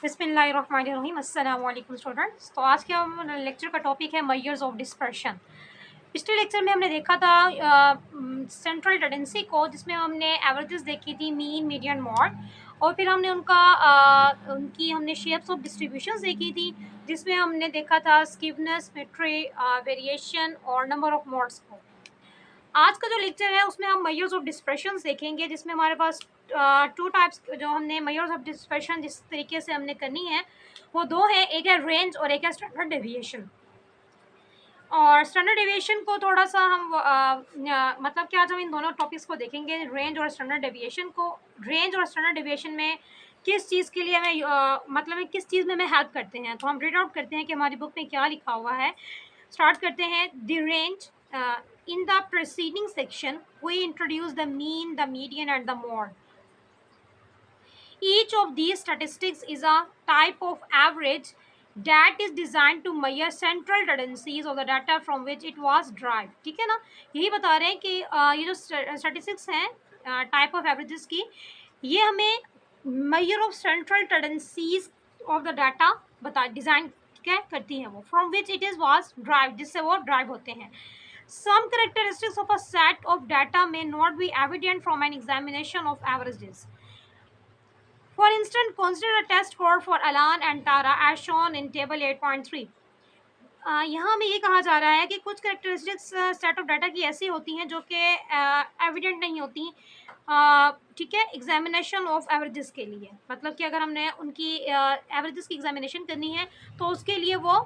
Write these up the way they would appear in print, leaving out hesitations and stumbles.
बिस्मिल्लाहिर्रहमानिर्रहीम। अस्सलाम वालेकुम स्टूडेंट्स। तो आज के हम लेक्चर का टॉपिक है मेजर्स ऑफ डिस्पर्शन। पिछले लेक्चर में हमने देखा था सेंट्रल टेंडेंसी को, जिसमें हमने एवरेजेस देखी थी, मीन, मीडियन, मॉड, और फिर हमने उनकी हमने शेप्स ऑफ डिस्ट्रीब्यूशंस देखी थी, जिसमें हमने देखा था स्कीवनेस, सिमेट्री, वेरिएशन और नंबर ऑफ मॉड्स को। आज का जो लेक्चर है उसमें हम मेजर्स ऑफ डिस्पर्शन देखेंगे, जिसमें हमारे पास टू टाइप्स जो हमने मेजर्स ऑफ डिस्पर्शन जिस तरीके से हमने करनी है वो दो है, एक है रेंज और एक है स्टैंडर्ड डेविएशन। और स्टैंडर्ड डेविएशन को थोड़ा सा हम मतलब कि आज हम इन दोनों टॉपिक्स को देखेंगे, रेंज और स्टैंडर्ड डेविएशन को। रेंज और स्टैंडर्ड डेविएशन में किस चीज़ के लिए हमें मतलब किस चीज़ में हमें हेल्प करते हैं, तो हम रीड आउट करते हैं कि हमारी बुक में क्या लिखा हुआ है। स्टार्ट करते हैं। The range in the preceding section we introduce the mean, the median and the mode. Each of these statistics is a type of average that is designed to measure central tendencies of the data from which it was derived. ठीक है ना, यही बता रहे हैं कि ये जो स्टैटिस्टिक्स हैं टाइप ऑफ एवरेजेस की, ये हमें measure of central tendencies of the data बता डिज़ाइन क्या करती हैं वो, from which it is was drive, जिससे वो ड्राइव होते हैं। Some characteristics of a set of data may not be evident from an examination of averages. For instance, consider a test score for Alan and Tara as shown in table 8.3. यहाँ में ये कहा जा रहा है कि कुछ कैरेक्टरिस्टिक्स सेट ऑफ डाटा की ऐसी होती हैं जो कि एविडेंट नहीं होती, ठीक है, एग्जामिनेशन ऑफ एवरेजेस के लिए। मतलब कि अगर हमने उनकी एवरेजेस की एग्जामिनेशन करनी है तो उसके लिए वो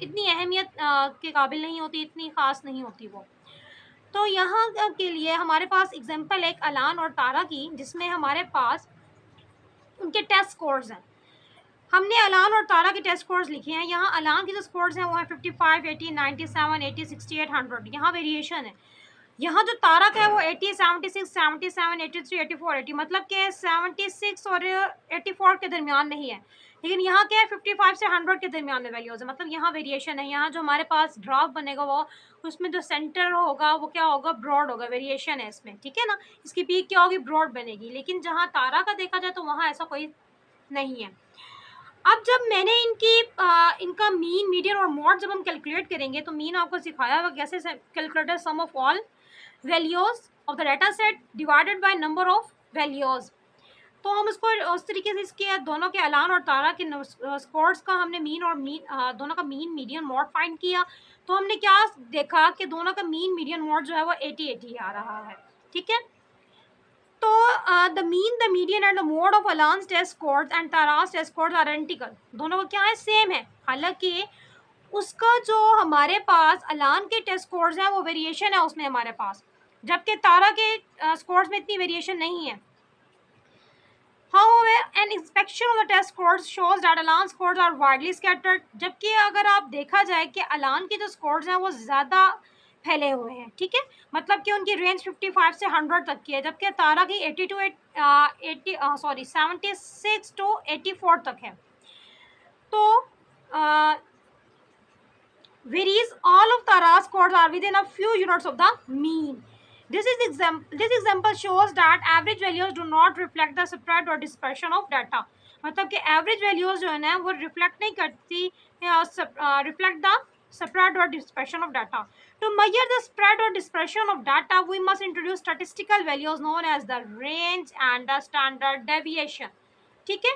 इतनी अहमियत के काबिल नहीं होती, इतनी ख़ास नहीं होती वो। तो यहाँ के लिए हमारे पास एग्जांपल एक अलान और तारा की, जिसमें हमारे पास उनके टेस्ट स्कोर्स हैं। हमने अलान और तारा के टेस्ट स्कोर्स लिखे हैं। यहाँ अलान के जो स्कोर्स हैं वो है 55, 80, 97, 80, 68, 100। यहाँ वेरिएशन है। यहाँ जो तारा का है वो 80, 76, 77, 83, 84, 80, मतलब कि 76 और 84 के दरमियान में ही है। लेकिन यहाँ क्या है, 55 से 100 के दरमियान में वैल्यूज़ है, मतलब यहाँ वेरिएशन है। यहाँ जो हमारे पास ड्राफ बनेगा वो, उसमें जो सेंटर होगा वो क्या होगा, ब्रॉड होगा, वेरिएशन है इसमें, ठीक है ना। इसकी पीक क्या होगी, ब्रॉड बनेगी। लेकिन जहाँ तारा का देखा जाए तो वहाँ ऐसा कोई नहीं है। अब जब मैंने इनका मीन, मीडियन और मॉड जब हम कैलकुलेट करेंगे, तो मीन आपको सिखाया हुआ कैसे calculate sum of all values of the data set divided by number of values. तो हम इसको उस तरीके से इसके दोनों के अलान और तारा के स्कोर्स का हमने मीन और दोनों का मीन, मीडियन, मॉड फाइंड किया। तो हमने क्या देखा कि दोनों का मीन, मीडियन, मॉड जो है वो 80-80 आ रहा है, ठीक है। तो the mean, the median and the mode of Alan's test scores and Tara's test scores are identical. दोनों का क्या है, सेम है। हालांकि उसका जो हमारे पास अलान के टेस्ट स्कोर्स हैं वो वेरिएशन है उसमें हमारे पास, जबकि तारा के स्कोर्स में इतनी वेरिएशन नहीं है। However, an inspection of the test scores shows that Alan scores are widely scattered. जबकि अगर आप देखा जाए कि अलान के जो स्कोर्स हैं वो ज़्यादा फैले हुए हैं, ठीक है, मतलब कि उनकी रेंज 55 से 100 तक की है, जबकि तारा की 76 टू 84 तक है। तो varies all of Tara's scores are within a few units of the mean. This example shows that average values do not reflect the spread or dispersion of data. मतलब कि एवरेज वैल्यूज जो है ना वो reflect नहीं करती, reflect the spread or dispersion of data. To measure the spread or dispersion of data, we must introduce statistical values known as the range and the standard deviation. ठीक है,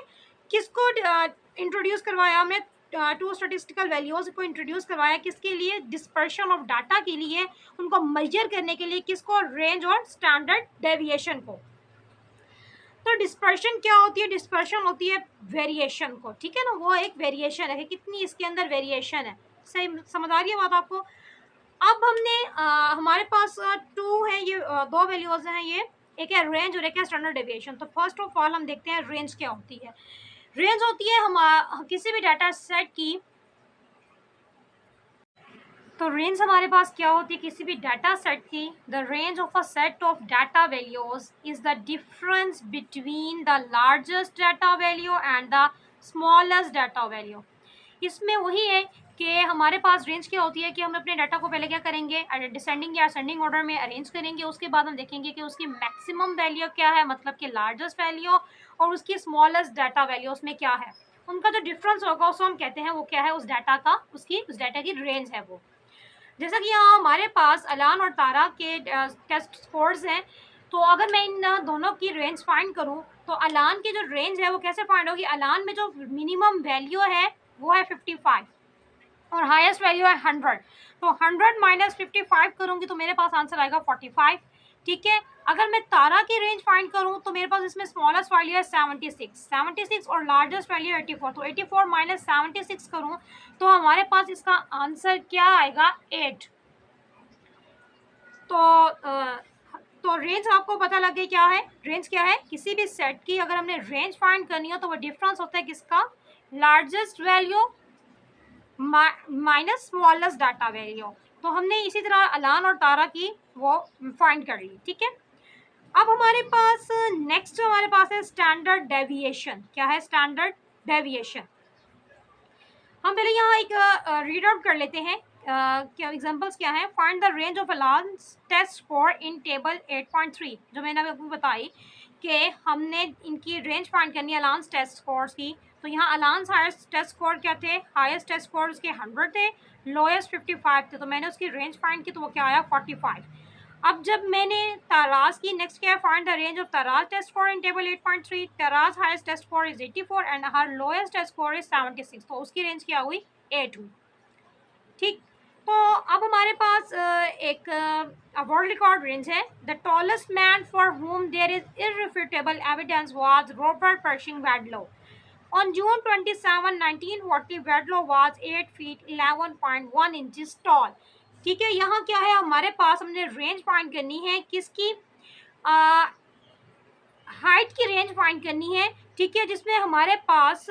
किसको introduce करवाया हमने, टू स्टैटिस्टिकल वैल्यूज को introduce करवाया, किसके लिए, dispersion of data के लिए, उनको मेजर करने के लिए, किसको, रेंज और स्टैंडर्ड डेविएशन को। तो डिस्पर्शन क्या होती है, डिस्पर्शन होती है वेरिएशन को, ठीक है ना, वो एक वेरिएशन है, कितनी इसके अंदर वेरिएशन है। सही समझ आ रही है बात आपको। अब हमने हमारे पास टू है, ये दो वैल्यूज हैं, ये एक है रेंज और एक है स्टैंडर्ड डेविएशन। तो फर्स्ट ऑफ ऑल हम देखते हैं रेंज क्या होती है। रेंज होती है हम किसी भी डाटा सेट की, तो रेंज हमारे पास क्या होती है किसी भी डाटा सेट की, the range of a set of data values is the difference between the largest data value and the smallest data value. इसमें वही है कि हमारे पास रेंज क्या होती है कि हम अपने डाटा को पहले क्या करेंगे, डिसेंडिंग या असेंडिंग ऑर्डर में अरेंज करेंगे। उसके बाद हम देखेंगे कि उसकी मैक्सिमम वैल्यू क्या है, मतलब कि लार्जेस्ट वैल्यू, और उसकी स्मॉलेस्ट डाटा वैल्यू उसमें क्या है, उनका जो डिफरेंस होगा उसको हम कहते हैं वो क्या है, उस डाटा का, उस डाटा की रेंज है वो। जैसा कि यहाँ हमारे पास अलान और तारा के टेस्ट स्कोर्स हैं, तो अगर मैं इन दोनों की रेंज फाइंड करूँ तो अलान की जो रेंज है वो कैसे फाइंड होगी, अलान में जो मिनिमम वैल्यू है वो है 55 और हाईएस्ट वैल्यू है 100, तो 100 माइनस 55 करूँगी तो मेरे पास आंसर आएगा 45। ठीक है, अगर मैं तारा की रेंज फाइंड करूँ तो मेरे पास इसमें स्मॉलेस्ट वैल्यू है 76 और लार्जेस्ट वैल्यू 84, तो 84 माइनस 76 करूँ तो हमारे पास इसका आंसर क्या आएगा 8। तो रेंज आपको पता लग गई क्या है, रेंज क्या है, किसी भी सेट की अगर हमने रेंज फाइंड करनी हो तो वो डिफरेंस होता है किसका, largest value minus smallest data value. तो हमने इसी तरह अलान और तारा की वो फाइंड कर ली। ठीक है, अब हमारे पास नेक्स्ट हमारे पास है स्टैंडर्ड डेविएशन। क्या है स्टैंडर्ड डेविएशन, हम पहले यहाँ एक रीड आउट कर लेते हैं। क्या एग्जांपल्स क्या है, find the range of Alan's test score in table 8.3, जो मैंने आपको बताई कि हमने इनकी रेंज फाइंड करनी है अलान्स टेस्ट स्कोर्स की। तो यहाँ अलान्स हाईएस्ट टेस्ट स्कोर क्या थे, हाईएस्ट टेस्ट स्कोर उसके 100 थे, लोएस्ट 55 थे, तो मैंने उसकी रेंज फाइंड की तो वो क्या आया 45। अब जब मैंने ताराज की नेक्स्ट क्या है, find the range of Tara's test score in table 8.3, Tara's highest test score is 84 and her lowest test score is 76, तो उसकी रेंज क्या हुई 8 हुई। ठीक, तो अब हमारे पास एक वर्ल्ड रिकॉर्ड रेंज है, the tallest man for whom there is irrefutable evidence was Robert Pershing Wadlow. On June 27, 1940, Wadlow was 8 feet 11.1 inches tall. ठीक है, यहाँ क्या है हमारे पास, हमने रेंज फाइंड करनी है किसकी, हाइट की रेंज फाइंड करनी है। ठीक है, जिसमें हमारे पास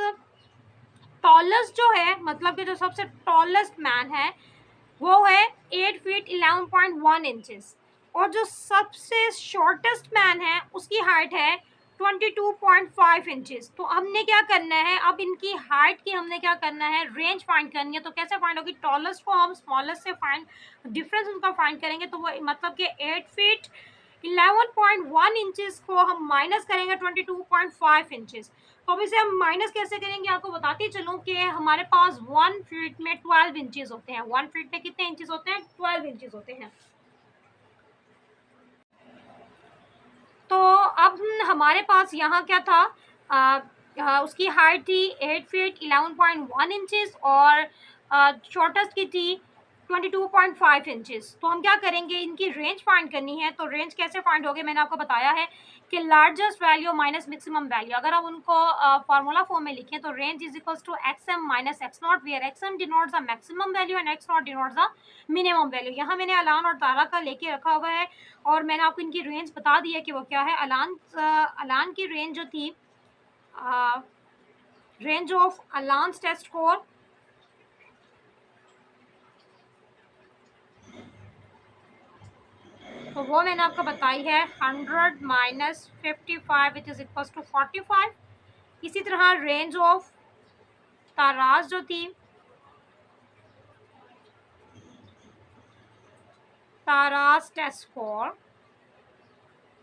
टॉलेस्ट जो है, मतलब कि जो सबसे टॉलेस्ट मैन है वो है 8 फीट 11.1 इंचेस, और जो सबसे शॉर्टेस्ट मैन है उसकी हाइट है 22.5 इंचेस। तो हमने क्या करना है, अब इनकी हाइट की हमने क्या करना है, रेंज फाइंड करनी है। तो कैसे फाइंड होगी, टॉलेस्ट को हम स्मॉलेस्ट से फाइंड, डिफरेंस उनका फाइंड करेंगे, तो वो मतलब कि 8 फीट 11.1 इंचेस को हम माइनस करेंगे 22.5 इंचेस। तो अब इसे हम माइनस कैसे करेंगे, आपको बताती चलूँ कि हमारे पास 1 फीट में 12 इंचेस होते हैं। 1 फीट में कितने इंचेस होते हैं, 12 इंचेस होते हैं। तो अब हमारे पास यहाँ क्या था, उसकी हाइट थी 8 फीट 11.1 इंचेस और शॉर्टेस्ट की थी 22.5 इंचेस। तो हम क्या करेंगे, इनकी रेंज फाइंड करनी है। तो रेंज कैसे फाइंड होगी, मैंने आपको बताया है कि largest value minus maximum value. अगर आप उनको फार्मूला फॉर्म में लिखें तो range is equals to X M minus X not, where X M denotes the maximum value and X not denotes the minimum value. यहाँ मैंने अलान और तारा का लेके रखा हुआ है और मैंने आपको इनकी रेंज बता दी है कि वो क्या है। अलान की रेंज जो थी, range of Alan's test score, तो वो मैंने आपको बताई है 100 minus 55 which is equals to 45। इसी तरह रेंज ऑफ ताराज जो थी, ताराज टेस्ट स्कोर,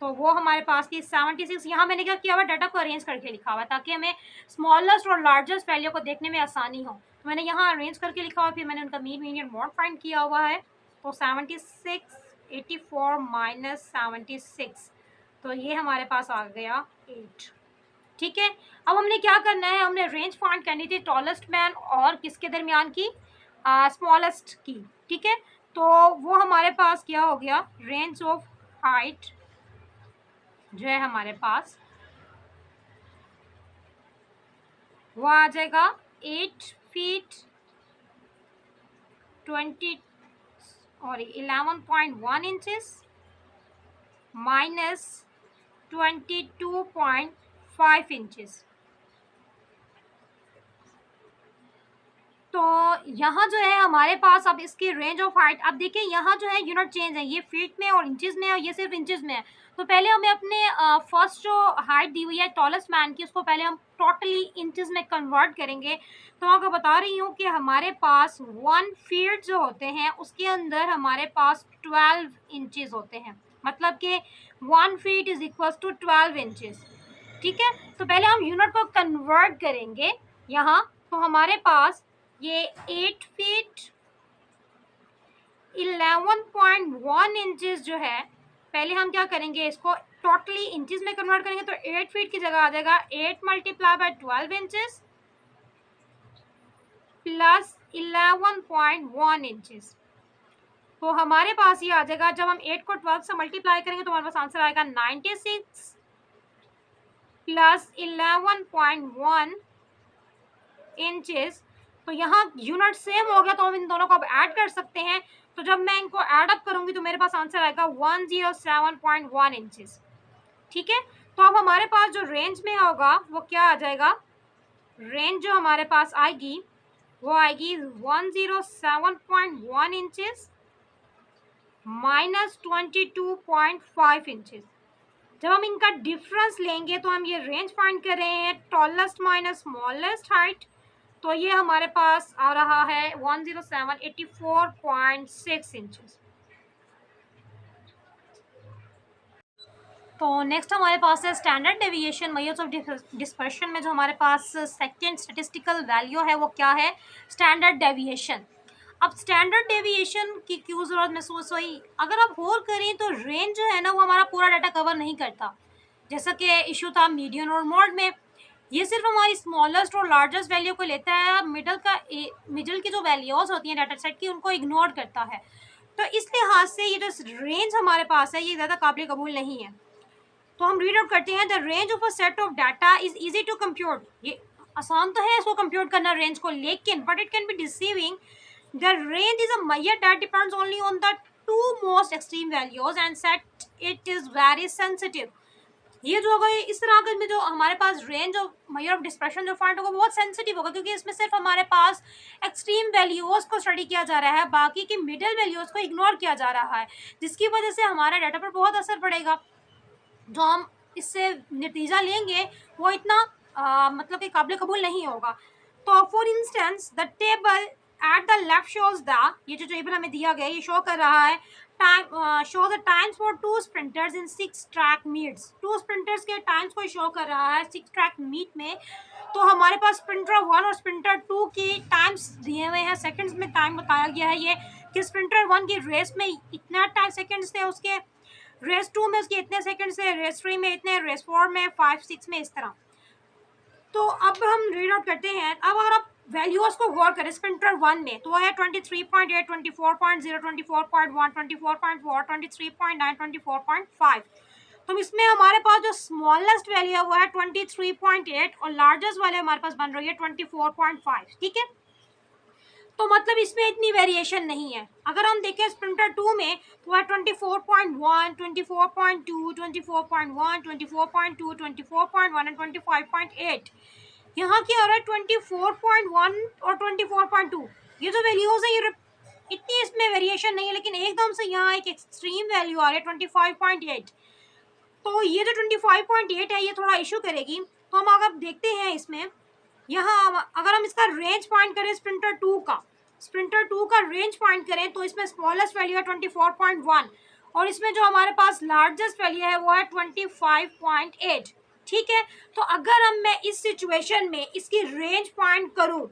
तो वो हमारे पास थी 76। यहाँ मैंने क्या किया हुआ, डाटा को अरेंज करके लिखा हुआ ताकि हमें स्मॉलेस्ट और लार्जेस्ट वैल्यू को देखने में आसानी हो। तो मैंने यहाँ अरेंज करके लिखा हुआ, फिर मैंने उनका मीन मीडियन मोड फाइंड किया हुआ है। तो 76 84 माइनस 76, तो ये हमारे पास आ गया 8। ठीक है, अब हमने क्या करना है, हमने रेंज फाइंड करनी थी टॉलेस्ट मैन और किसके दरमियान की, स्मॉलेस्ट की। ठीक है, तो वो हमारे पास क्या हो गया, रेंज ऑफ हाइट जो है हमारे पास वो आ जाएगा 8 फीट 11.1 इंचेस माइनस 22.5 इंचेस। तो यहाँ जो है हमारे पास अब इसकी रेंज ऑफ हाइट, अब देखिए यहाँ जो है यूनिट चेंज है, ये फीट में और इंचेस में है और ये सिर्फ इंचेस में है। तो पहले हमें अपने फर्स्ट जो हाइट दी हुई है टॉलेस्ट मैन की, उसको पहले हम टोटली इंचेस में कन्वर्ट करेंगे। तो मैं आपको बता रही हूँ कि हमारे पास 1 फीट जो होते हैं उसके अंदर हमारे पास 12 इंचेस होते हैं, मतलब कि 1 feet is equals to 12 inches. ठीक है, तो पहले हम यूनिट को कन्वर्ट करेंगे यहाँ। तो हमारे पास ये 8 फीट 11.1 इंचेस जो है, पहले हम क्या करेंगे, इसको टोटली इंचेस में कन्वर्ट करेंगे। तो 8 फीट की जगह आ जाएगा 8 multiply by 12 inches plus 11.1 inches. तो हमारे पास ये आ जाएगा, जब हम 8 को 12 से मल्टीप्लाई करेंगे तो हमारे पास आंसर आएगा 96 प्लस 11.1 इंचेस। तो यहाँ यूनिट सेम हो गया, तो हम इन दोनों को अब ऐड कर सकते हैं। तो जब मैं इनको ऐड अप करूंगी तो मेरे पास आंसर आएगा 107.1 इंचेस। ठीक है, तो अब हमारे पास जो रेंज में होगा वो क्या आ जाएगा, रेंज जो हमारे पास आएगी वो आएगी 107.1 इंचेस माइनस 22.5 इंचेस। जब हम इनका डिफरेंस लेंगे तो हम ये रेंज फाइंड कर रहे हैं, टॉलेस्ट माइनस स्मॉलेस्ट हाइट। तो ये हमारे पास आ रहा है 10784.6 इंचेस। तो नेक्स्ट हमारे पास है standard deviation measures of dispersion में जो हमारे पास सेकंड स्टैटिस्टिकल वैल्यू है वो क्या है, स्टैंडर्ड डेविएशन। अब स्टैंडर्ड डेविएशन की क्यों जरूरत महसूस हुई, अगर आप गौर करें तो रेंज जो है ना वो हमारा पूरा डाटा कवर नहीं करता। जैसा कि इशू था मीडियन और मॉड में, ये सिर्फ हमारी स्मॉलेस्ट और लार्जेस्ट वैल्यू को लेता है, मिडल की जो वैल्यूज होती हैं डाटा सेट की उनको इग्नोर करता है। तो इस लिहाज से ये जो रेंज हमारे पास है ये ज़्यादा काबिल कबूल नहीं है। तो हम रीड आउट करते हैं, the range of a set of data is easy to compute. ये आसान तो है इसको कंप्यूट करना रेंज को, लेकिन but it can be deceiving. The range is a measure that depends only on the two most extreme values and set it is very sensitive. ये जो होगा इस तरह का में जो हमारे पास range of measure of dispersion जो फाइंड होगा बहुत सेंसिटिव होगा, क्योंकि इसमें सिर्फ हमारे पास एक्सट्रीम वैल्यूज को स्टडी किया जा रहा है, बाकी की मिडिल वैल्यूज को इग्नोर किया जा रहा है, जिसकी वजह से हमारे डाटा पर बहुत असर पड़ेगा। जो हम इससे नतीजा लेंगे वो इतना मतलब कि काबिल कबूल नहीं होगा। तो for instance the table at the left shows the, ये जो टेबल हमें दिया गया ये शो कर रहा है time, show the times for 2 sprinters in 6 track meets. 2 sprinters के टाइम्स को शो कर रहा है 6 ट्रैक मीट में। तो हमारे पास स्प्रिंटर 1 और स्प्रिंटर 2 की टाइम्स दिए हुए हैं, सेकंड्स में टाइम बताया गया है ये कि स्प्रिंटर 1 की रेस में इतना टाइम सेकंड्स थे, उसके रेस 2 में उसके इतने सेकंड से, रेस 3 में इतने, रेस 4 में 5, 6 में, इस तरह। तो अब हम रीड आउट करते हैं। अब अगर आप वैल्यूज को गौर करें स्प्रिंटर 1 में तो वो है 23.8, 24.0, 24.1, 24.4, 23.9, 24.5। तो इसमें हमारे पास जो स्मॉलेस्ट वैल्यू है वो है 23.8 और लार्जेस्ट वाले हमारे पास बन रही है 24.5। ठीक है, तो मतलब इसमें इतनी वेरिएशन नहीं है। अगर हम देखें स्प्रिंटर 2 में तो है 24.1, 24.2, 24.1, 24.2, 24.1 एंड 25.8। यहाँ की आ रहा है 24.1 और 24.2। ये जो वैल्यूज है ये इतनी इसमें वेरिएशन नहीं है, लेकिन एकदम से यहाँ एक एक्सट्रीम वैल्यू आ रही है 25.8। तो ये जो 25.8 है ये थोड़ा इशू करेगी। तो हम अगर देखते हैं इसमें, यहाँ अगर हम इसका रेंज फाइंड करें स्प्रिंटर 2 का रेंज फाइंड करें तो इसमें स्मॉलेस्ट वैल्यू है 24.1 और इसमें जो हमारे पास लार्जेस्ट वैल्यू है वो है 25.8। ठीक है, तो अगर मैं इस सिचुएशन में इसकी रेंज फाइंड करूं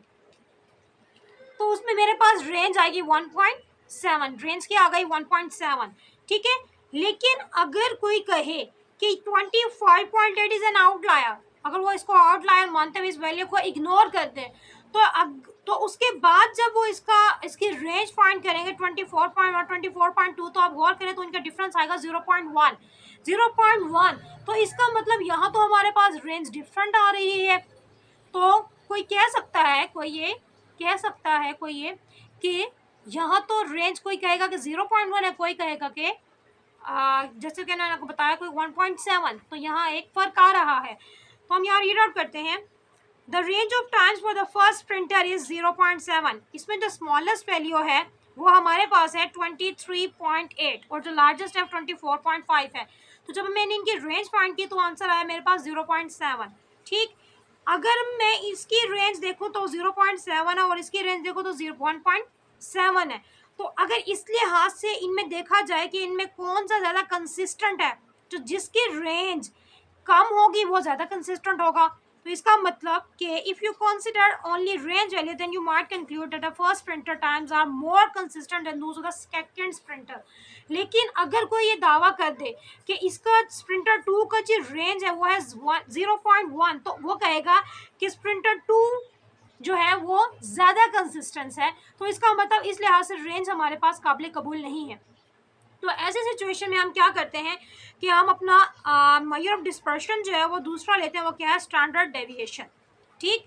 तो उसमें मेरे पास रेंज आएगी 1.7, रेंज की आ गई 1.7। ठीक है, लेकिन अगर कोई कहे कि 25.8 इज एन आउटलायर, अगर वो इसको आउटलायर मानते हुए इस वैल्यू को इग्नोर करते हैं तो उसके बाद जब वो इसकी रेंज फाइंड करेंगे 24.1, 24.2, तो आप गौर करें तो इनका डिफरेंस आएगा 0.1। तो इसका मतलब यहाँ तो हमारे पास रेंज डिफरेंट आ रही है। तो कोई कह सकता है कि यहाँ तो रेंज कोई कहेगा कि 0.1 है, कोई कहेगा कि जैसे कि मैंने आपको बताया कोई 1.7। तो यहाँ एक फर्क आ रहा है। तो हम यहाँ रीड आउट करते हैं, the range of times for the first printer is 0.7। इसमें जो स्मॉलेस्ट वैल्यू है वो हमारे पास है 23.8 और जो लार्जेस्ट है 24.5 है। तो जब मैंने इनकी रेंज फाइंड की तो आंसर आया मेरे पास 0.7। ठीक, अगर मैं इसकी रेंज देखूँ तो 0.7 है और इसकी रेंज देखो तो 1.7 है। तो अगर इस लिहाज से इनमें देखा जाए कि इनमें कौन सा ज़्यादा कंसिस्टेंट है, तो जिसकी रेंज कम होगी वो ज़्यादा कंसिस्टेंट होगा। तो इसका मतलब कि if you consider only range value then you might conclude that the first sprinter times are more consistent than those of the second sprinter. लेकिन अगर कोई ये दावा कर दे कि इसका स्प्रिंटर 2 का जो रेंज है वो है 0.1, तो वो कहेगा कि स्प्रिंटर 2 जो है वो ज़्यादा कंसिस्टेंस है। तो इसका मतलब इस लिहाज से रेंज हमारे पास काबिल कबूल नहीं है। तो ऐसे सिचुएशन में हम क्या करते हैं कि हम अपना मेजर ऑफ डिस्पर्शन जो है वो दूसरा लेते हैं, वो क्या है, स्टैंडर्ड डेविएशन। ठीक,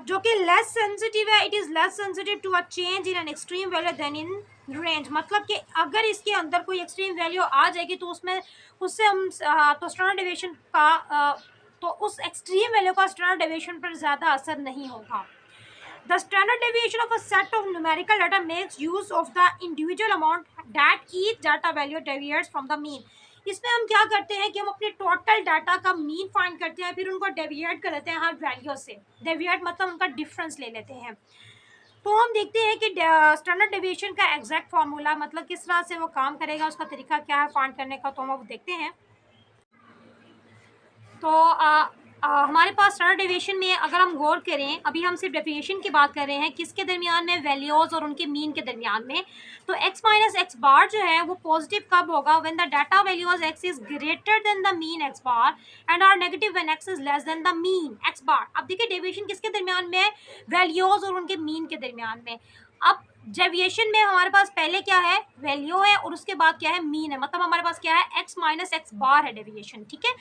जो कि लेस सेंसिटिव है, it is less sensitive to a change in an extreme value than in range. मतलब कि अगर इसके अंदर कोई एक्सट्रीम वैल्यू आ जाएगी तो उससे हम तो स्टैंडर्ड डेविएशन का तो उस एक्सट्रीम वैल्यू का स्टैंडर्ड डेविएशन पर ज़्यादा असर नहीं होगा। The standard deviation of a set of numerical data makes use of the individual amount that each data value deviates from the mean। इसमें हम क्या करते हैं कि हम अपने टोटल डाटा का मीन फाइंड करते हैं, फिर उनको डेविएट कर लेते हैं हर वैल्यू से। डेविएट मतलब उनका डिफरेंस ले लेते हैं। तो हम देखते हैं कि स्टैंडर्ड डेविएशन का एग्जैक्ट फार्मूला मतलब किस तरह से वो काम करेगा, उसका तरीका क्या है फाइंड करने का, तो हम अब देखते हैं। तो हमारे पास स्टैंडर्ड डेविएशन में अगर हम गौर करें, अभी हम सिर्फ डेविएशन की बात कर रहे हैं, किसके दरमियान में, वैल्यूज़ और उनके मीन के दरमियान में। तो x माइनस एक्स बार जो है वो पॉजिटिव कब होगा, when the data values x is greater than the mean x bar and are negative when x is less than the mean x bar. अब देखिए डेविएशन किसके दरमियान में है, वैल्यूज़ और उनके मीन के दरमियान में। अब डेविएशन में हमारे पास पहले क्या है, वैल्यू है, और उसके बाद क्या है, मीन है। मतलब हमारे पास क्या है, x माइनस एक्स बार है डेविएशन। ठीक है,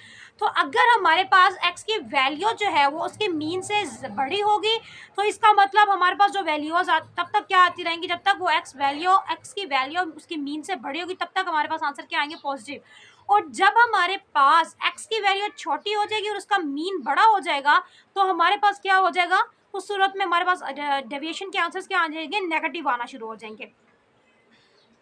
तो अगर हमारे पास x की वैल्यू जो है वो उसके मीन से बड़ी होगी तो इसका मतलब हमारे पास जो वैल्यूज तब तक क्या आती रहेंगी, जब तक वो x की वैल्यू उसकी मीन से बड़ी होगी तब तक हमारे पास आंसर क्या आएंगे, पॉजिटिव। और जब हमारे पास x की वैल्यू छोटी हो जाएगी और उसका मीन बड़ा हो जाएगा तो हमारे पास क्या हो जाएगा, उस सूरत में हमारे पास डेविएशन के आंसर्स क्या आ जाएंगे, नेगेटिव आना शुरू हो जाएंगे।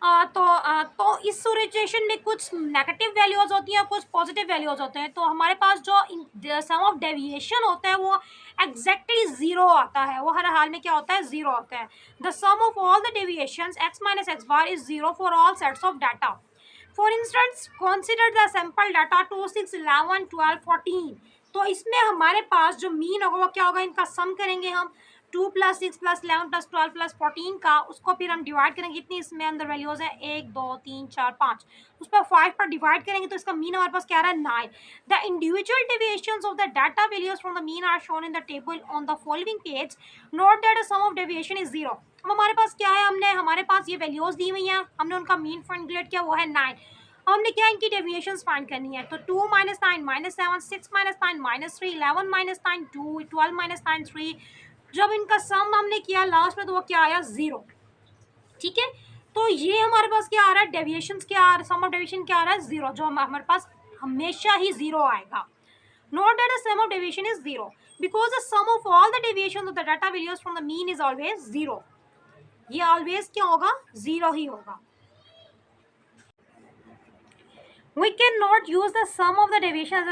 तो इस सिचुएशन में कुछ नेगेटिव वैल्यूज होती हैं, कुछ पॉजिटिव वैल्यूज होते हैं। तो हमारे पास जो सम ऑफ डेविएशन होता है वो एग्जैक्टली जीरो आता है, वो हर हाल में क्या होता है, जीरो होता है। The sum of all the deviations x minus x bar is zero for all sets of data. For instance consider the sample data 2, 6, 11, 12, 14। तो इसमें हमारे पास जो मीन होगा वो क्या होगा, इनका सम करेंगे हम, 2 + 6 + 11 + 12 + 14 का, उसको फिर हम डिवाइड करेंगे, इतनी इसमें अंदर वैल्यूज है 1, 2, 3, 4, 5, उस पर 5 पर डिवाइड करेंगे तो इसका मीन हमारे पास क्या आ रहा है, 9। The individual deviations of the data values from the mean are shown in the table on the following page. Note that the sum of deviation is 0। अब हमारे पास क्या है, हमारे पास ये वैल्यूज दी हुई हैं, हमने उनका मीन कैलकुलेट किया, वो है 9। हमने क्या इनकी डेविएशंस फाइंड करनी है, तो 2 - 9 -7, 6 - 9 -3, 11 - 9 2, 12 - 9 3। जब इनका सम हमने किया लास्ट में तो वो क्या आया, 0। ठीक है, तो ये हमारे पास क्या आ रहा है, डेविएशंस क्या आ रहा है, सम ऑफ डेविएशन क्या आ रहा है, 0, जो हमारे पास हमेशा ही 0 आएगा। Note that the sum of deviation is 0 because the sum of all the deviations of the data values from the mean is always 0। ये ऑलवेज क्या होगा, 0 ही होगा। We cannot use the sum of the deviation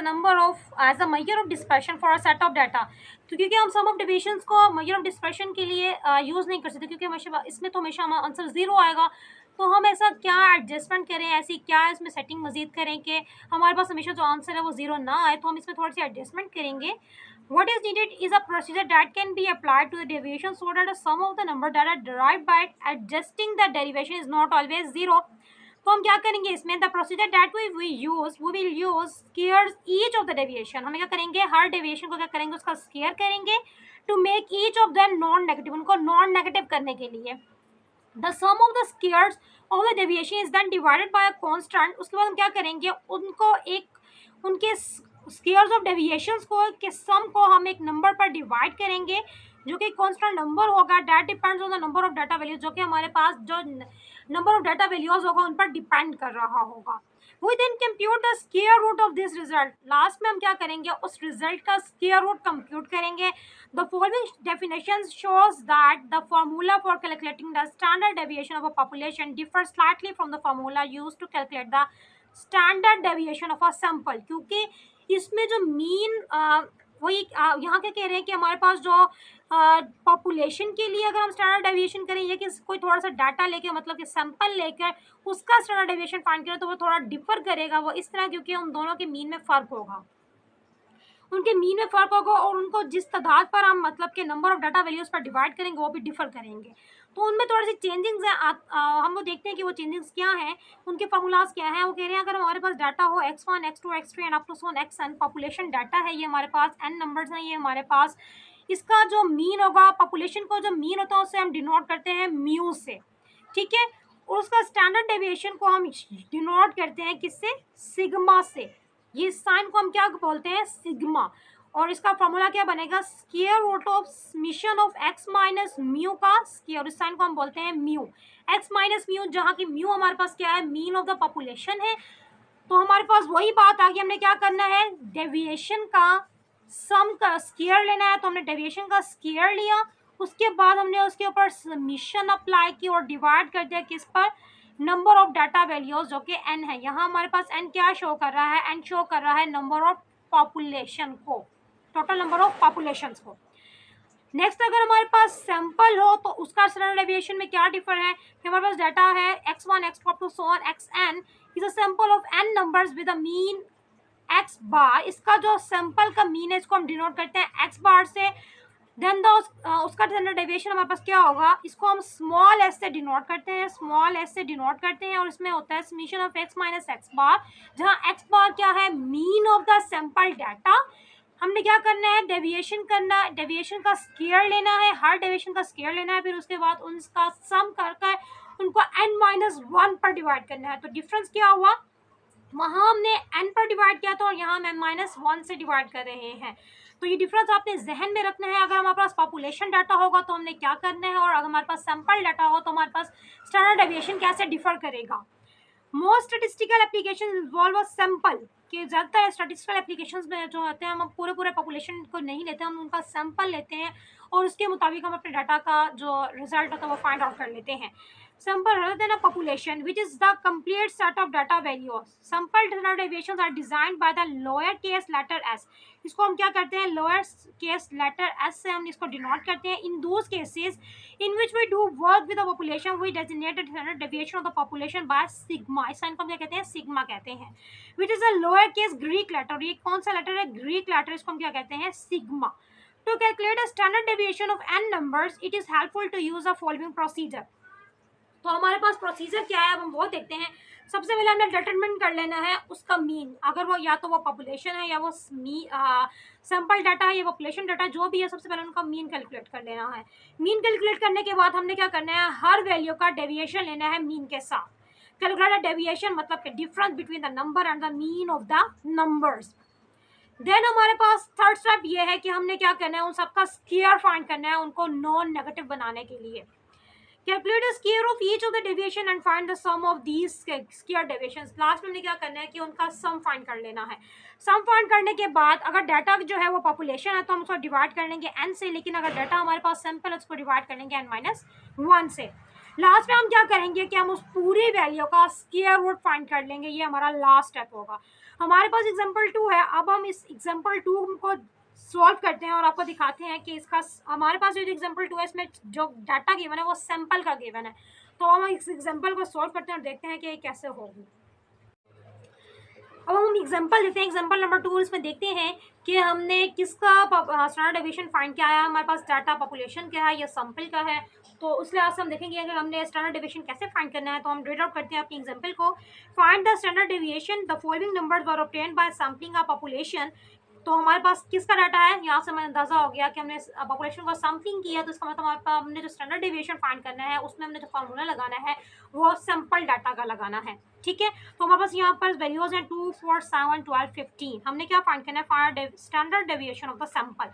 as a measure of dispersion for a set of data। तो क्योंकि हम sum of deviations को measure of dispersion के लिए यूज़ नहीं कर सकते, क्योंकि हमेशा इसमें तो हमेशा हमारा आंसर 0 आएगा। तो हम ऐसा क्या एडजस्टमेंट करें, ऐसी क्या इसमें सेटिंग मजीद करें कि हमारे पास हमेशा जो आंसर है वो 0 ना आए। तो हम इसमें थोड़ी सी एडजस्टमेंट करेंगे। What is needed is a procedure that can be applied to the deviation so that the sum of the number that are derived by adjusting the derivation is not always 0। तो हम क्या करेंगे इसमें, the procedure that we will use squares each of the deviation. हमें क्या करेंगे, हर deviation को क्या करेंगे, उसका स्क्वायर करेंगे to make each of them non negative, उनको नॉन नेगेटिव करने के लिए। The sum of the squares of the deviation is then divided by a constant. उसके बाद हम क्या करेंगे, उनको उनके स्क्वायर्स ऑफ डेविएशंस को के सम को हम एक नंबर पर डिवाइड करेंगे जो कि कांस्टेंट नंबर होगा, that depends on the number of data values, जो कि हमारे पास जो नंबर ऑफ डाटा वैल्यूज होगा उन पर डिपेंड कर रहा होगा। We then compute the square root of this result. Last में हम क्या करेंगे, उस रिजल्ट का स्क्वायर रूट कंप्यूट करेंगे। The following definition shows that the formula for calculating the standard deviation of a population differ slightly from the formula used to calculate the standard deviation of a sample. क्योंकि इसमें जो mean वही यहाँ क्या कह रहे हैं कि हमारे पास जो पॉपुलेशन के लिए अगर हम स्टैंडर्ड डेविएशन करें, या कि कोई थोड़ा सा डाटा लेके मतलब कि सैंपल लेकर उसका स्टैंडर्ड डेविएशन फाइंड करें, तो वो थोड़ा डिफर करेगा वो इस तरह, क्योंकि उन दोनों के मीन में फ़र्क होगा, उनके मीन में फ़र्क होगा, और उनको जिस तादाद पर हम मतलब के नंबर ऑफ डाटा वैल्यूज़ पर डिवाइड करेंगे वो भी डिफर करेंगे। तो उनमें थोड़ी सी चेंजिंग्स हैं। हम वो देखते हैं कि वो चेंजिंग्स क्या हैं, उनके फार्मूलाज क्या हैं। वो कह रहे हैं अगर हमारे पास डाटा हो x1 x2 x3 and up to so on xn, population data है ये हमारे पास, n नंबर्स हैं ये हमारे पास, इसका जो मीन होगा, पॉपुलेशन को जो मीन होता है उससे हम डिनोट करते हैं म्यू से, ठीक है। और उसका स्टैंडर्ड डेविएशन को हम डिनोट करते हैं किससे, सिग्मा से। ये साइन को हम क्या बोलते हैं, सिग्मा। और इसका फॉर्मूला क्या बनेगा, square root of summation of x minus mu का स्क्वायर, इस साइन को हम बोलते हैं म्यू, x माइनस म्यू, जहाँ की म्यू हमारे पास क्या है, मीन ऑफ द पॉपुलेशन है। तो हमारे पास वही बात आ गई, हमने क्या करना है, डेविएशन का सम का स्क्वायर लेना है, तो हमने डेविएशन का स्क्वायर लिया, उसके बाद हमने उसके ऊपर समेशन अप्लाई की और डिवाइड कर दिया किस पर, नंबर ऑफ डाटा वैल्यूज जो कि n है। यहाँ हमारे पास n क्या शो कर रहा है, n शो कर रहा है नंबर ऑफ पॉपुलेशन को, टोटल नंबर ऑफ पॉपुलेशन को। नेक्स्ट अगर हमारे पास सैंपल हो तो उसका स्टैंडर्ड डेविएशन में क्या डिफर है कि हमारे पास डाटा है x1 x2 to so on xn is a sample of n numbers with a mean x bar. इसका जो सैंपल का मीन है इसको हम डिनोट करते हैं x बार से। देन उसका स्टैंडर्ड डेविएशन हमारे पास क्या होगा, इसको हम स्मॉल s से डिनोट करते हैं, स्मॉल s से डिनोट करते हैं, और इसमें होता है summation of x minus x बार, जहाँ x बार क्या है, mean of the sample data. हमने क्या करना है, डेविएशन करना, डेविएशन का स्क्वायर लेना है, हर डेविएशन का स्क्वायर लेना है, फिर उसके बाद उनका सम कर उनको n-1 पर डिवाइड करना है। तो डिफरेंस क्या हुआ, वहाँ हमने n पर डिवाइड किया था और यहाँ हम n-1 से डिवाइड कर रहे हैं। तो ये डिफरेंस आपने जहन में रखना है। अगर हमारे पास पॉपुलेशन डाटा होगा तो हमने क्या करना है, और अगर हमारे पास सैंपल डाटा हो तो हमारे पास स्टैंडर्ड डेविएशन कैसे डिफर करेगा। Most statistical application involve a sample, कि ज़्यादातर स्टैटिस्टिकल एप्लीकेशंस में जो होते हैं हम पूरे पॉपुलेशन को नहीं लेते, हम उनका सैंपल लेते हैं और उसके मुताबिक हम अपने डाटा का जो रिजल्ट होता है वो फाइंड आउट कर लेते हैं। Sample rather than a population, which is the complete set of data values. Sample standard deviations are designed by the lower case letter s. इसको हम क्या करते हैं, lower case letter s से हम इसको denote करते हैं. In those cases in which we do work with the population, we designate the standard deviation of the population by sigma. इस साइन को हम क्या कहते हैं, sigma कहते हैं. Which is a lower case Greek letter. ये कौन सा letter है, Greek letter, इसको हम क्या कहते हैं, sigma. To calculate a standard deviation of n numbers, it is helpful to use the following procedure. तो हमारे पास प्रोसीजर क्या है, अब हम वो देखते हैं। सबसे पहले हमने डिटरमिन कर लेना है उसका मीन, अगर वो या तो वो पॉपुलेशन है या वो सैंपल डाटा है या पॉपुलेशन डाटा, जो भी है सबसे पहले उनका मीन कैलकुलेट कर लेना है। मीन कैलकुलेट करने के बाद हमने क्या करना है, हर वैल्यू का डेविएशन लेना है मीन के साथ। कैलकुलेट डेविएशन मतलब कि difference between the number and the mean of the numbers. Then हमारे पास थर्ड स्टेप ये है कि हमने क्या करना है, उन सबका स्क्वायर फाइंड करना है उनको नॉन नेगेटिव बनाने के लिए। Calculate the square of each of the deviation and find the sum of these square deviations. Last में हमने क्या करना है कि उनका सम फाइंड कर लेना है। सम फाइंड करने के बाद अगर डाटा जो है वो पॉपुलेशन है तो हम उसको डिवाइड कर लेंगे n से, लेकिन अगर डाटा हमारे पास सैंपल है उसको डिवाइड कर लेंगे n-1 से। लास्ट में हम क्या करेंगे कि हम उस पूरी वैल्यू का स्क्वायर रूट फाइंड कर लेंगे, ये हमारा लास्ट स्टेप होगा। हमारे पास एग्जाम्पल 2 है, अब हम इस एग्जाम्पल 2 को सॉल्व करते हैं और आपको दिखाते हैं कि इसका हमारे पास जो एग्जांपल 2 है इसमें जो डाटा गिवन है वो सैंपल का गिवन है। तो हम इस एग्जांपल को सॉल्व करते हैं और देखते हैं कि ये कैसे होगी। अब हम एग्जांपल लेते हैं, एग्जांपल नंबर 2, इसमें देखते हैं कि हमने किसका स्टैंडर्ड डेविएशन फाइंड किया है। हमारे पास डाटा पॉपुलेशन क्या है या सैंपल का है, तो उस लिहाज से हम देखेंगे अगर हमने स्टैंडर्ड डेविएशन कैसे फाइंड करना है। तो हम रीड आउट करते हैं अपनी एग्जांपल को। Find the standard deviation, the following numbers were obtained by sampling a population. तो हमारे पास किसका डाटा है, यहाँ से हमें अंदाजा हो गया कि हमने पॉपुलेशन को सैम्पलिंग किया, तो इसका मतलब हमारे पास हमने जो स्टैंडर्ड डेविएशन फाइंड करना है उसमें हमने जो फार्मूला लगाना है वो सैंपल डाटा का लगाना है, ठीक है। तो हमारे पास यहाँ पर वैल्यूज हैं 2, 4, 7, 12, 15। हमने क्या फाइंड करना है, find standard deviation of the sample.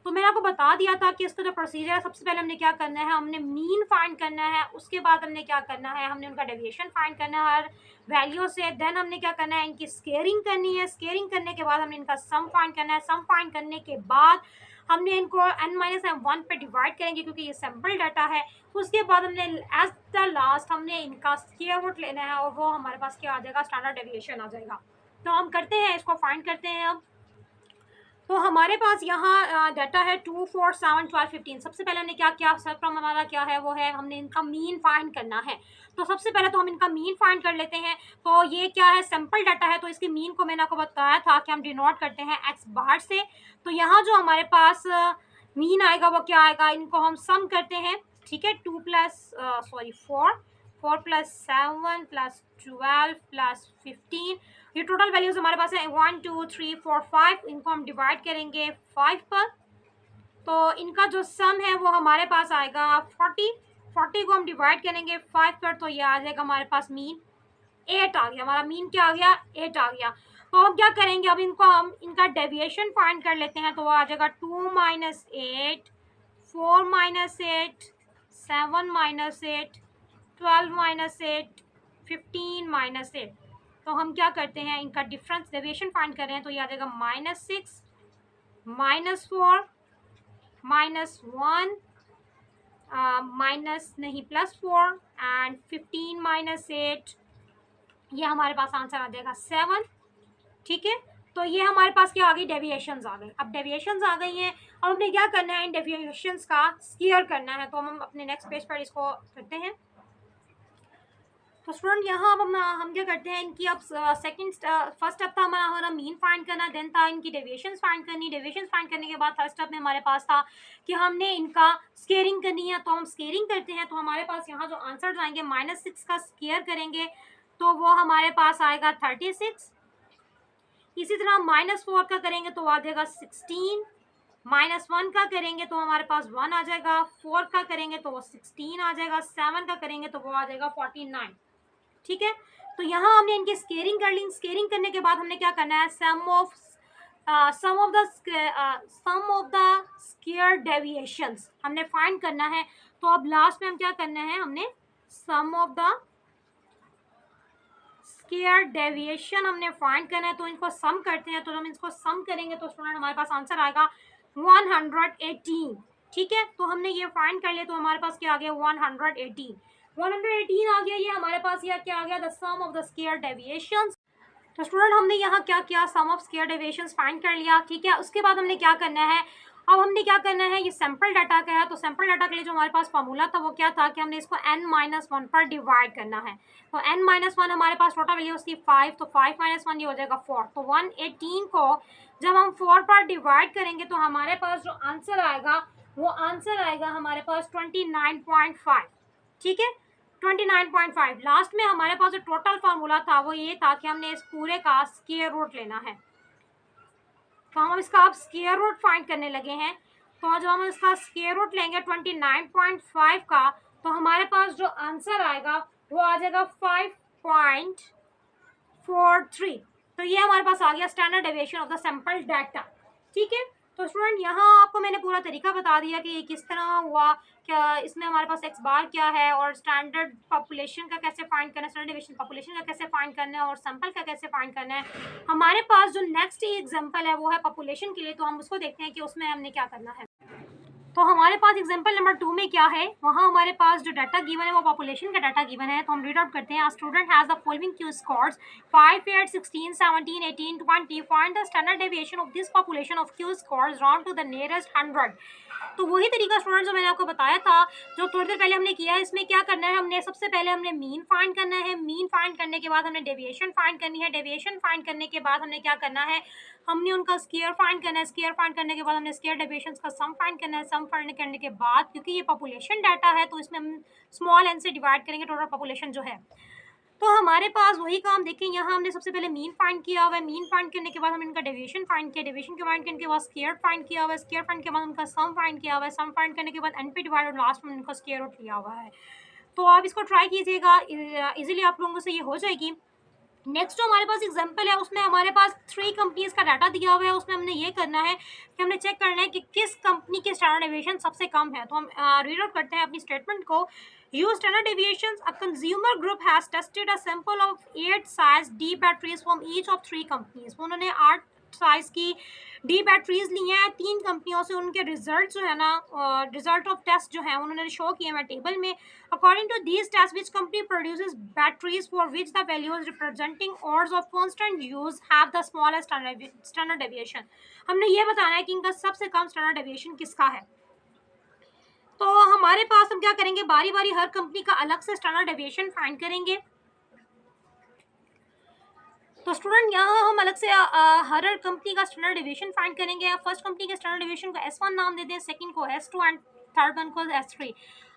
तो मैंने आपको बता दिया था कि इसका जो प्रोसीजर है, सबसे पहले हमने क्या करना है, हमने मीन फाइंड करना है, उसके बाद हमने क्या करना है, हमने उनका डेविएशन फाइंड करना है हर वैल्यू से। देन हमने क्या करना है, इनकी स्केयरिंग करनी है, स्केयरिंग करने के बाद हमने इनका सम फाइंड करना है, सम फाइंड करने के बाद हमने इनको n-1 पे डिवाइड करेंगे क्योंकि ये सैंपल डाटा है। उसके बाद हमने एज द लास्ट हमने इनका स्क्वायर रूट लेना है और वो हमारे पास क्या आ जाएगा, स्टैंडर्ड डेविएशन आ जाएगा। तो हम करते हैं, इसको फाइंड करते हैं अब। तो हमारे पास यहाँ डाटा है 2, 4, 7, 12, 15। सबसे पहले हमने क्या किया, सब फ्रॉम हमारा क्या है वो है हमने इनका मीन फाइंड करना है। तो सबसे पहले तो हम इनका मीन फाइंड कर लेते हैं। तो ये क्या है, सैम्पल डाटा है, तो इसके मीन को मैंने आपको बताया था कि हम डिनोट करते हैं एक्स बार से। तो यहाँ जो हमारे पास मीन आएगा वो क्या आएगा, इनको हम सम करते हैं, ठीक है। 4 प्लस 7 प्लस 12 प्लस 15, ये टोटल वैल्यूज हमारे पास है 1, 2, 3, 4, 5। इनको हम डिवाइड करेंगे 5 पर, तो इनका जो सम है वो हमारे पास आएगा 40 को हम डिवाइड करेंगे 5 पर, तो ये आ जाएगा हमारे पास मीन 8 आ गया। हमारा मीन क्या आ गया, 8 आ गया। तो हम क्या करेंगे, अब इनको हम इनका डेविएशन फाइंड कर लेते हैं। तो वो आ जाएगा 2 minus 8, 4 minus 8, 7 minus 8, 12 minus 8, 15 minus 8। तो हम क्या करते हैं, इनका डिफरेंस डेविएशन फाइंड कर रहे हैं, तो ये आ जाएगा -6, -4, -1, माइनस नहीं +4 एंड 15 माइनस 8, ये हमारे पास आंसर आ जाएगा 7, ठीक है। तो ये हमारे पास क्या आ गई, डेविएशंस आ गई। अब डेविएशंस आ गई हैं, अब हमने क्या करना है, इन डेविएशंस का स्क्वायर करना है। तो हम अपने नेक्स्ट पेज पर इसको करते हैं। तो स्टूडेंट यहाँ अब हम क्या करते हैं, इनकी अब फर्स्ट स्टेप था हमारा मीन फाइंड करना, देन था इनकी डेविएशंस फाइंड करनी। डेविएशंस फाइंड करने के बाद थर्ड स्टेप में हमारे पास था कि हमने इनका स्केयरिंग करनी है। तो हम स्केयरिंग करते हैं, तो हमारे पास यहाँ जो आंसर आएंगे, -6 का स्केयर करेंगे तो वो हमारे पास आएगा 36। इसी तरह -4 का करेंगे तो आ जाएगा 16, -1 का करेंगे तो हमारे पास 1 आ जाएगा, 4 का करेंगे तो वो 16 आ जाएगा, 7 का करेंगे तो वो आ जाएगा 49, ठीक है। तो यहाँ हमने इनकी स्केयरिंग कर ली। स्केयरिंग करने के बाद हमने क्या करना है, सम ऑफ द स्केयर डेविएशंस हमने फाइंड करना है। तो अब लास्ट में हम क्या करना है, हमने सम ऑफ द स्केयर डेविएशन हमने फाइंड करना है। तो इनको सम करते हैं, तो हम इसको सम करेंगे तो स्टूडेंट हमारे पास आंसर आएगा 118, ठीक है। तो हमने ये फाइंड कर लिया, तो हमारे पास क्या आ गया, 118 आ गया। ये हमारे पास यह क्या आ गया, the sum of the square deviations. तो स्टूडेंट हमने यहाँ क्या किया, sum of square deviations find कर लिया, ठीक है। उसके बाद हमने क्या करना है, अब हमने क्या करना है, ये सैम्पल डाटा का है। तो सैम्पल डाटा के लिए जो हमारे पास फार्मूला था वो क्या था कि हमने इसको n-1 पर डिवाइड करना है। तो n-1 हमारे पास टोटल वैल्यू उसकी 5, तो 5 - 1 ये हो जाएगा 4। तो 118 को जब हम 4 पर डिवाइड करेंगे तो हमारे पास जो आंसर आएगा वो आंसर आएगा हमारे पास 29.5, ठीक है, 29.5। लास्ट में हमारे पास जो टोटल फार्मूला था वो ये था कि हमने इस पूरे का स्क्वायर रूट लेना है। तो हम इसका अब स्क्वायर रूट फाइंड करने लगे हैं। तो जब हम इसका स्क्वायर रूट लेंगे 29.5 का, तो हमारे पास जो आंसर आएगा वो आ जाएगा 5.43। तो ये हमारे पास आ गया standard deviation of the sample data, ठीक है। तो स्टूडेंट यहाँ आपको मैंने पूरा तरीका बता दिया कि ये किस तरह हुआ, क्या इसमें हमारे पास एक्स बार क्या है और स्टैंडर्ड पॉपुलेशन का कैसे फाइंड करना है, स्टैंडर्ड डेविएशन पॉपुलेशन का कैसे फाइंड करना है और सैंपल का कैसे फाइंड करना है। हमारे पास जो नेक्स्ट एग्जांपल है वो है पॉपुलेशन के लिए, तो हम उसको देखते हैं कि उसमें हमने क्या करना है। तो हमारे पास एग्जांपल नंबर 2 में क्या है, वहाँ हमारे पास जो डाटा गिवन है वो पॉपुलेशन का डाटा गिवन है। तो हम रीड आउट करते हैं, student has the following Q scores 5, 8, 16, 17, 18, 20, find the standard deviation of this population of Q scores round to the nearest 100। तो वही तरीका स्टूडेंट जो मैंने आपको बताया था, जो थोड़ी देर पहले हमने किया है। इसमें क्या करना है, हमने सबसे पहले हमने मीन फाइंड करना है। मीन फाइंड करने के बाद हमने डेविएशन फाइंड करनी है। डेविएशन फाइंड करने के बाद हमने क्या करना है, हमने उनका स्क्वायर फाइंड करना है। स्क्वायर फाइंड करने के बाद हमने स्क्वायर डेविएशंस का सम फाइंड करना है। सम फाइंड करने के बाद, क्योंकि ये पॉपुलेशन डाटा है तो इसमें हम स्मॉल एन से डिवाइड करेंगे टोटल पॉपुलेशन जो है। तो हमारे पास वही काम देखें, यहाँ हमने सबसे पहले मीन फाइंड किया हुआ है। मीन फाइंड करने के बाद हमने इनका डेविएशन फाइंड किया। डेविएशन के फाइंड करने के बाद स्क्वायर फाइंड किया हुआ है। स्क्वायर फाइंड के बाद उनका सम फाइंड किया हुआ है। सम फाइंड करने के बाद एन पे डिवाइड और लास्ट में उनका स्क्वायर रूट लिया हुआ है। तो आप इसको ट्राई कीजिएगा, इजीली आप लोगों से ये हो जाएगी। नेक्स्ट जो हमारे पास एग्जांपल है उसमें हमारे पास 3 कंपनीज का डाटा दिया हुआ है। उसमें हमने ये करना है कि हमने चेक करना है कि किस कंपनी के स्टैंडर्ड डेविएशन सबसे कम है। तो हम रीड आउट करते हैं अपनी स्टेटमेंट को। Use standard deviations, a consumer group has tested a sample of 8 size D batteries from each of 3 companies. उन्होंने 8 साइज की डी बैटरीज ली हैं 3 कंपनियों से। उनके रिजल्ट जो है ना, रिजल्ट ऑफ टेस्ट जो है उन्होंने शो किए हैं टेबल में। According to these test which company produces batteries for which the values representing hours of constant use have the smallest standard deviation. हमने ये बताना है कि इनका सबसे कम स्टैंडर्ड डेविएशन किसका है। तो हमारे पास हम क्या करेंगे, बारी बारी हर कंपनी का अलग से स्टैंडर्ड डेविएशन फाइंड करेंगे। तो स्टूडेंट यहाँ हम अलग से हर कंपनी का स्टैंडर्ड डेविएशन फाइंड करेंगे। फर्स्ट कंपनी के स्टैंडर्ड डेविएशन को S1 नाम देते हैं, सेकंड को S2 एंड थर्ड वन को S3।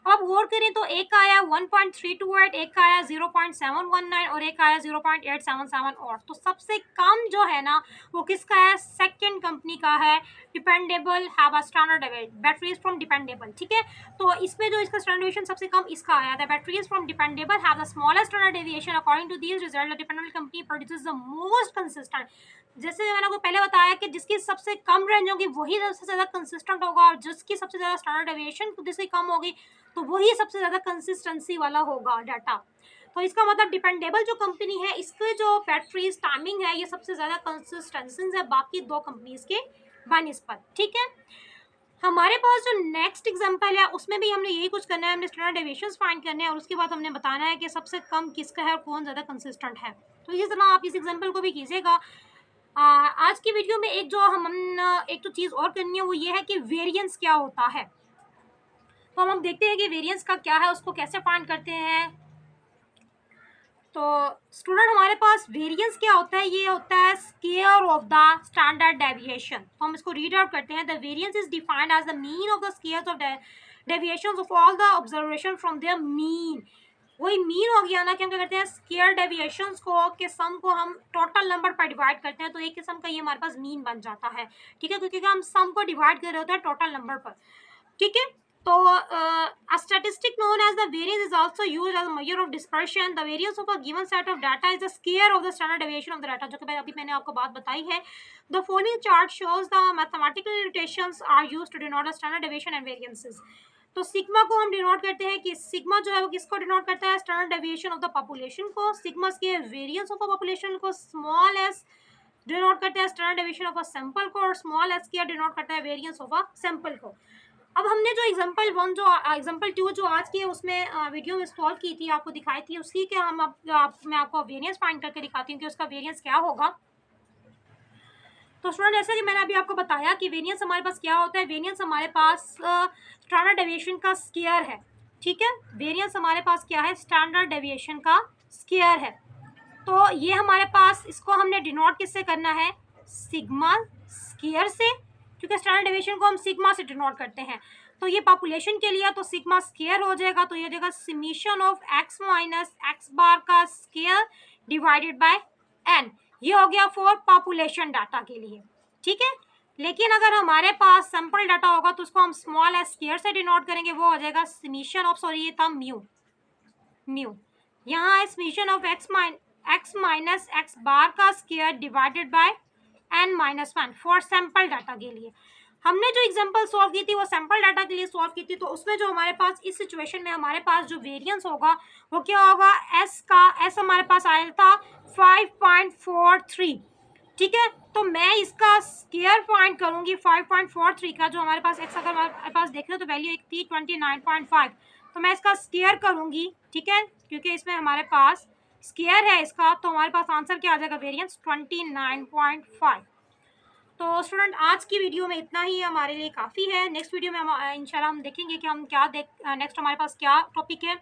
अब गौर करें तो एक का आया 1.328, एक का आया 0.719 और एक का आया 0.877 और। तो सबसे कम जो है ना वो किसका है, सेकंड कंपनी का है, dependable have a standard batteries from dependable. ठीक है, तो इसमें जो इसका स्टैंडर्ड डेविएशन सबसे कम इसका आया था, batteries from dependable have the smallest standard deviation according to these result the dependable company produces the most consistent. जैसे मैंने आपको पहले बताया कि जिसकी सबसे कम रेंज होगी वही सबसे ज़्यादा कंसिस्टेंट होगा, और जिसकी सबसे ज़्यादा स्टैंडर्ड डेविएशन जिसकी कम होगी तो वही सबसे ज़्यादा कंसिस्टेंसी वाला होगा डाटा। तो इसका मतलब डिपेंडेबल जो कंपनी है इसके जो बैटरीज टाइमिंग है ये सबसे ज़्यादा कंसिस्टेंसी है बाकी दो कंपनीज के बनिस्बत। ठीक है, हमारे पास जो नेक्स्ट एग्जांपल है उसमें भी हमने यही कुछ करना है, हमने स्टैंडर्ड डेविएशंस फाइंड करने हैं और उसके बाद हमने बताना है कि सबसे कम किसका है और कौन ज़्यादा कंसिस्टेंट है। तो इस तरह आप इस एग्जांपल को भी कीजिएगा। आज की वीडियो में एक तो चीज़ और करनी है वो ये है कि वेरिएंस क्या होता है। तो हम देखते हैं कि वेरिएंस का क्या है, उसको कैसे फाइंड करते हैं। तो स्टूडेंट हमारे पास वेरिएंस क्या होता है, ये होता है square of the standard deviation. तो हम इसको रीड आउट करते हैं। The variance is defined as the mean of the squares of deviations of all the observation from their mean. वही मीन हो गया ना कि हम क्या करते हैं, स्क्वायर डेविएशंस को के सम को हम टोटल नंबर पर डिवाइड करते हैं, तो एक किस्म का ये हमारे पास मीन बन जाता है। ठीक है, क्योंकि हम सम को डिवाइड कर रहे होते हैं टोटल नंबर पर। ठीक है, तो a statistic known as the variance is also used as a measure of dispersion. The variance of a given set of data is the square of the standard deviation of the data, जो कि अभी मैंने आपको बात बताई है। The following chart shows the mathematical notations are used to denote the standard deviation and variances. तो sigma को हम डिनोट करते हैं कि सिग्मा जो है वो किसको डिनोट करता है, standard deviation of the population को। सिग्मा के वेरिएंस ऑफ अ पॉपुलेशन को स्मॉल एस डिनोट करते हैं standard deviation of a sample को, और स्मॉल एस के डिनोट करता है वेरिएंस ऑफ अ सैंपल को। अब हमने जो एग्जांपल 1 जो एग्जांपल 2 जो आज की उसमें वीडियो में सॉल्व की थी, आपको दिखाई थी, उसी के हम मैं आपको वेरिएंस फाइंड करके दिखाती हूँ कि उसका वेरिएंस क्या होगा। तो स्टूडेंट जैसे कि मैंने अभी आपको बताया कि वेरिएंस हमारे पास क्या होता है, वेरिएंस हमारे पास स्टैंडर्ड डेविएशन का स्क्वायर है। ठीक है, वेरिएंस हमारे पास क्या है, स्टैंडर्ड डेविएशन का स्क्वायर है। तो ये हमारे पास इसको हमने डिनोट किससे करना है, सिग्मा स्क्वायर से, क्योंकि स्टैंडर्ड डेविएशन को हम सिग्मा से डिनोट करते हैं। तो ये पॉपुलेशन के लिए तो सिग्मा स्क्वायर हो जाएगा, तो ये जाएगा summation of x minus x bar का स्क्वायर डिवाइडेड बाय n। ये हो गया फॉर पॉपुलेशन डाटा के लिए। ठीक है, लेकिन अगर हमारे पास सैंपल डाटा होगा तो उसको हम स्मॉल एस स्क्वायर से डिनोट करेंगे, वो हो जाएगा समीशन ऑफ, सॉरी ये था म्यू, यहाँ है summation of x minus x bar का square divided by n-1 for sample data के लिए। हमने जो एग्जांपल सॉल्व की थी वो सैंपल डाटा के लिए सॉल्व की थी, तो उसमें जो हमारे पास इस सिचुएशन में हमारे पास जो वेरिएंस होगा वो क्या होगा, एस हमारे पास आया था 5.43। ठीक है, तो मैं इसका स्क्वायर फाइंड करूंगी 5.43 का, जो हमारे पास एक्स अगर हमारे पास देख रहे हो तो वैल्यू एक थी 29.5, तो मैं इसका स्क्वायर करूंगी। ठीक है, क्योंकि इसमें हमारे पास स्क्वायर है इसका, तो हमारे पास आंसर क्या आ जाएगा, वेरिएंस 29.5। तो स्टूडेंट आज की वीडियो में इतना ही हमारे लिए काफ़ी है। नेक्स्ट वीडियो में हम इंशाल्लाह हम देखेंगे कि हम क्या नेक्स्ट हमारे पास क्या टॉपिक है।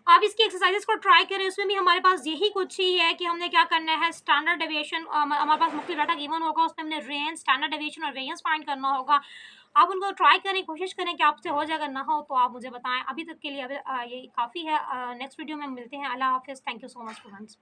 आप इसकी एक्सरसाइजेस को ट्राई करें, उसमें भी हमारे पास यही कुछ ही है कि हमने क्या करना है, स्टैंडर्ड डेविएशन हमारे पास मुख्य डाटा गिवन होगा, उसमें हमने रेंज, स्टैंडर्ड डेविएशन और वेरिएंस फाइंड करना होगा। आप उनको ट्राई करें, कोशिश करें कि आपसे हो जाएगा, ना हो तो आप मुझे बताएं। अभी तक के लिए ये काफ़ी है। नेक्स्ट वीडियो में मिलते हैं। अल्लाह हाफिज़। Thank you so much students.